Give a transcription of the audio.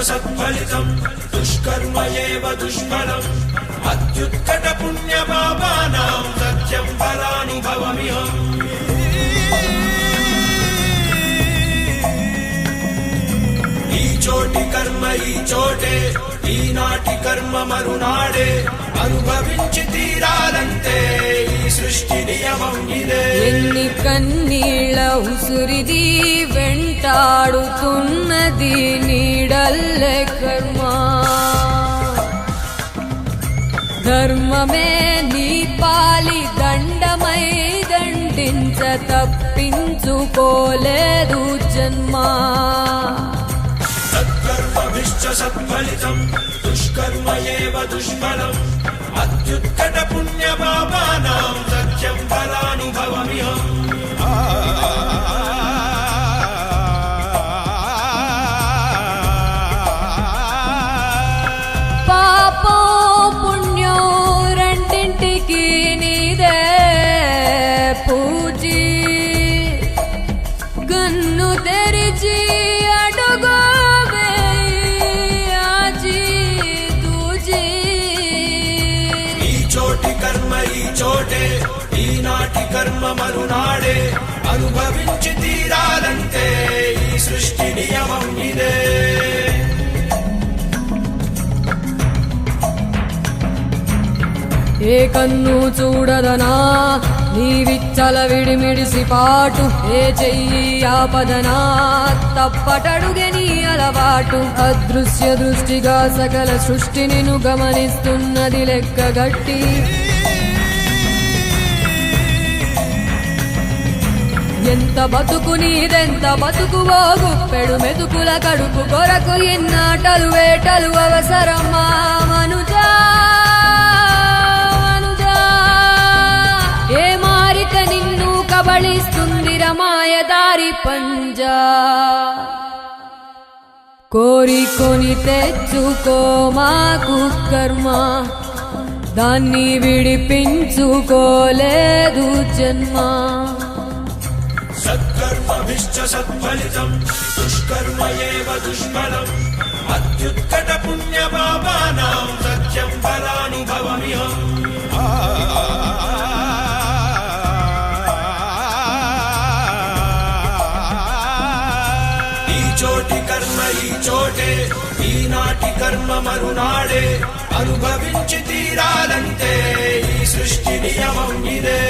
సత్ఫలితం దుష్కర్మ ఏవ దుష్ఫలం అత్యుత్కట పుణ్య పాపానాం సత్యం ఫలానుభవమిహం. ఈ చోటి కర్మ ఈ చోటే, ఈనాటి కర్మ మరునాడే, అనుభవించి తీరాలంటే ఈ సృష్టి నియమం ఇదే. ఎన్ని కన్నీళ్ళ ఉసురిది వెంటాడుతున్నది నీడల్లే కర్మ. ధర్మమే నీ పాలి దండమై దండించ తప్పించుకోలేదు జన్మ. సత్కర్మభిశ్చ సత్ఫలితం దుష్కర్మ ఏవ దుష్ఫలం అత్యుత్కట పుణ్య పాపానాం సత్యం ఫలానుభవమిహం. పాపం పుణ్యం రెండింటికి నీదే పూజీ. గన్ను తెరిచి అడుగు కర్మ ఈ చోటే, ఈనాటి కర్మ మరునాడే, అనుభవించి తీరాలంటే ఈ సృష్టి నియమం ఇదే. ఏ కన్ను చూడదనా నీ విచ్చల విడిమిడిసి పాటు, ఏ చెయ్యి ఆపదనా తప్పటడుగే నీ అలవాటు. అదృశ్య దృష్టిగా సకల సృష్టిని ను గమనిస్తున్నది లెక్కగట్టి. ఎంత బతుకు నీదెంత బతుకువో గుప్పెడు మెతుకుల కడుపు కొరకు ఇన్నాటలు వేటలు అవసరమా మనుజా. ఏ మారిక నిన్ను కబళిస్తుంది రమాయదారి పంజా. కోరికొని తెచ్చుకో మాకు కర్మ, దాన్ని విడిపించుకోలేదు జన్మ. సత్కర్మభిశ్చ సత్ఫలితం దుష్కర్మ ఏవ దుష్ఫలం అత్యుత్కట పుణ్య పాపానాం సత్యం ఫలానుభవమిహం. ఈ చోటి కర్మ ఈ చోటే, ఈనాటి కర్మ మరునాడే, అనుభవించి తీరాలంటే ఈ సృష్టి నియమం ఇదే.